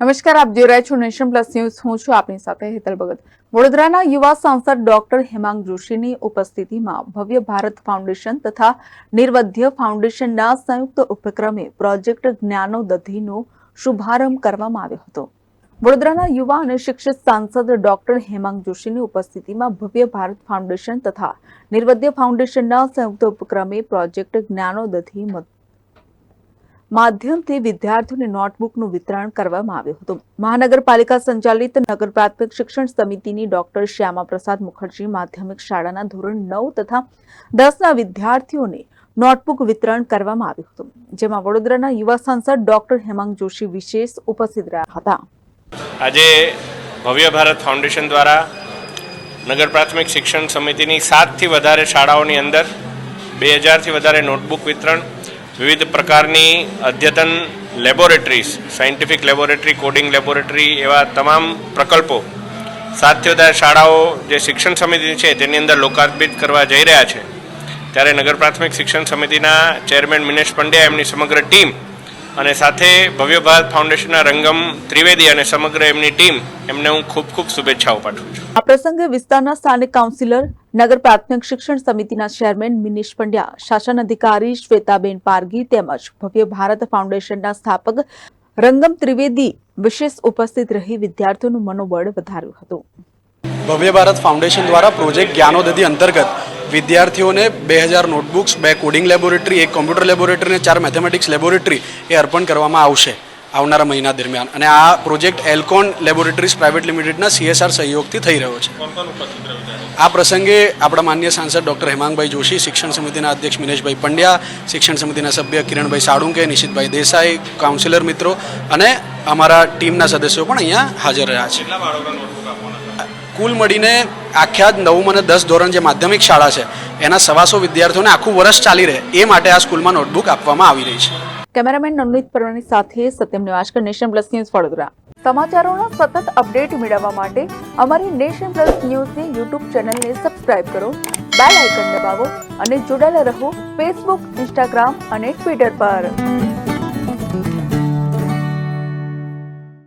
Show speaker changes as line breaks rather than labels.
નમસ્કાર, આપ જોઈ રહ્યા છો નેશન પ્લસ ન્યૂઝ। હું છું આપની સાથે હેતલ ભગત। વડોદરાના યુવા સાંસદ ડોક્ટર હેમાંગ જોશીની ઉપસ્થિતિમાં ભવ્ય ભારત ફાઉન્ડેશન તથા નિર્વધ્ય ફાઉન્ડેશનના સંયુક્ત ઉપક્રમે પ્રોજેક્ટ જ્ઞાનોદધિનો શુભારંભ કરવામાં આવ્યો હતો। વડોદરાના યુવા અને શિક્ષિત સાંસદ ડોક્ટર હેમાંગ જોશીની ઉપસ્થિતિમાં ભવ્ય ભારત ફાઉન્ડેશન તથા નિર્વધ્ય ફાઉન્ડેશનના સંયુક્ત ઉપક્રમે પ્રોજેક્ટ જ્ઞાનોદધિ માધ્યમથી વિદ્યાર્થીઓને નોટબુકનું વિતરણ કરવામાં આવ્યું હતું। મહાનગરપાલિકા સંચાલિત નગર પ્રાથમિક શિક્ષણ સમિતિની ડોક્ટર શ્યામા પ્રસાદ મુખર્જી માધ્યમિક શાળાના ધોરણ 9 તથા 10ના વિદ્યાર્થીઓને નોટબુક વિતરણ કરવામાં આવ્યું હતું, જેમાં વડોદરાના યુવા સાંસદ ડોક્ટર હેમાંગ જોશી વિશેષ ઉપસ્થિત રહ્યા હતા।
આજે ભવ્ય ભારત ફાઉન્ડેશન દ્વારા નગર પ્રાથમિક શિક્ષણ સમિતિની 7થી વધારે શાળાઓની અંદર 2000થી વધારે નોટબુક વિતરણ, વિવિધ પ્રકારની અદ્યતન laboratories, scientific laboratory, coding laboratory એવા તમામ પ્રકલ્પો 7થી વધારે શાળાઓ જે શિક્ષણ સમિતિ છે તેની અંદર લોકાર્પિત કરવા જઈ રહ્યા છે। ત્યારે નગર પ્રાથમિક શિક્ષણ સમિતિના ચેરમેન મિનેશ પંડ્યા, એમની સમગ્ર ટીમ અને સાથે ભવ્ય ભારત ફાઉન્ડેશનના રંગમ ત્રિવેદી અને સમગ્ર એમની ટીમ, એમને હું ખૂબ ખૂબ શુભેચ્છાઓ પાઠવું છું।
આ પ્રસંગે વિસ્તારના સ્થાનિક કાઉન્સિલર, નગર પ્રાથમિક શિક્ષણ સમિતિના ચેરમેન મિનેશ પંડ્યા, શાસન અધિકારી શ્વેતાબેન પારગી તેમજ ભવ્ય ભારત ફાઉન્ડેશનના સ્થાપક રંગમ ત્રિવેદી વિશેષ ઉપસ્થિત રહી વિદ્યાર્થીઓનું મનોબળ વધાર્યું હતું।
ભવ્ય ભારત ફાઉન્ડેશન દ્વારા પ્રોજેક્ટ જ્ઞાનોદધિ અંતર્ગત વિદ્યાર્થીઓને 2000 notebooks, 2 coding laboratory, 1 computer laboratory અને 4 મેથેમેટિક્સ લેબોરેટરી એ અર્પણ કરવામાં આવશે આવનારા મહિના દરમિયાન। અને આ પ્રોજેક્ટ એલ્કોન લેબોરેટરીઝ પ્રાઇવેટ લિમિટેડના CSR સહયોગથી થઈ રહ્યો છે। આ પ્રસંગે આપણા માનનીય સાંસદ ડોક્ટર હેમાંગભાઈ જોશી, શિક્ષણ સમિતિના અધ્યક્ષ મિનેશભાઈ પંડ્યા, શિક્ષણ સમિતિના સભ્ય કિરણભાઈ સાળુંકે, નિશિતભાઈ દેસાઈ, કાઉન્સિલર મિત્રો અને અમારા ટીમના સદસ્યો પણ અહીંયા હાજર રહ્યા છે। કુલ મળીને આખા 9 અને 10 ધોરણ જે માધ્યમિક શાળા છે એના 125 વિદ્યાર્થીઓને આખું વર્ષ ચાલી રહે એ માટે આ સ્કૂલમાં નોટબુક આપવામાં આવી રહી છે।
કેમેરામેન નવનીત પરવાની સાથે Satyam Nivaskar, nation plus news, Vadodara. સમાચારોના સતત અપડેટ મેળવવા માટે અમારી નેશન પ્લસ ન્યૂઝની યુટ્યુબ ચેનલને સબસ્ક્રાઇબ કરો, બેલ આઇકન દબાવો અને જોડાયેલા રહો ફેસબુક, ઇન્સ્ટાગ્રામ અને ટ્વિટર પર।